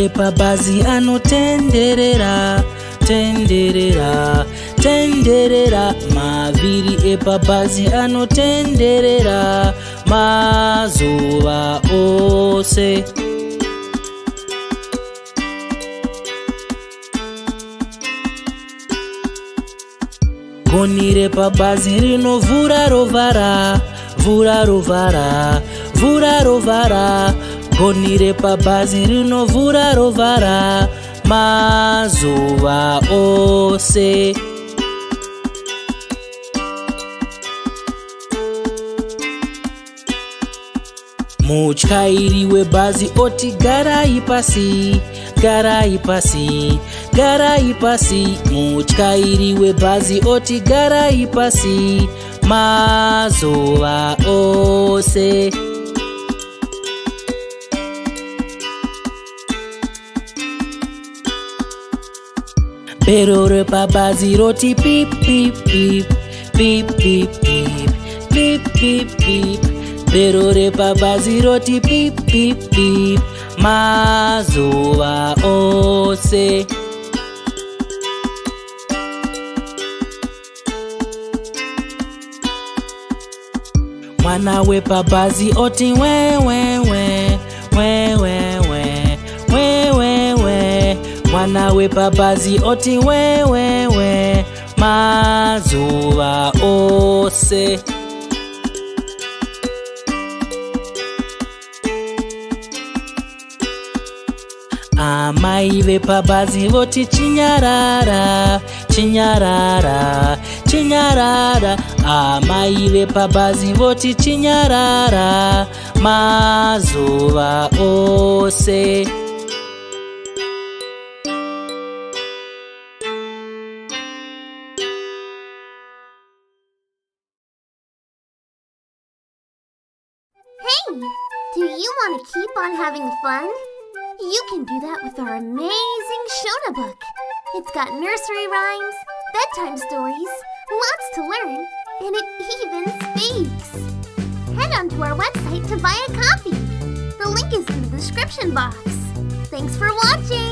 epabhazi anotenderera, tenderera, tenderera. Mavhiri epabhazi anotenderera mazuva ose. Gonhi repabhazi rinovhura rovhara, vhura rovhara, vhura rovhara. Gonhi repabhazi rinovhura rovhara mazuva ose. Mutyairi webhazi oti garai pasi, garai pasi, garai pasi. Mutyairi webhazi oti garai pasi mazuva ose. Bhero repabhazi roti pip pip pip, pip pip pip, pip pip pip. Bhero repabhazi roti pip pip pip mazuva ose. Mwana wepabhazi oti we we we, we we we, we we we. Mwana wepabhazi oti we we we mazuva ose. Amai vepabhazi voti chinyarara, chinyarara, chinyarara. Amai vepabhazi voti chinyarara mazuva ose. Hey, do you want to keep on having fun? You can do that with our amazing Shona book. It's got nursery rhymes, bedtime stories, lots to learn, and it even speaks. Head on to our website to buy a copy. The link is in the description box. Thanks for watching!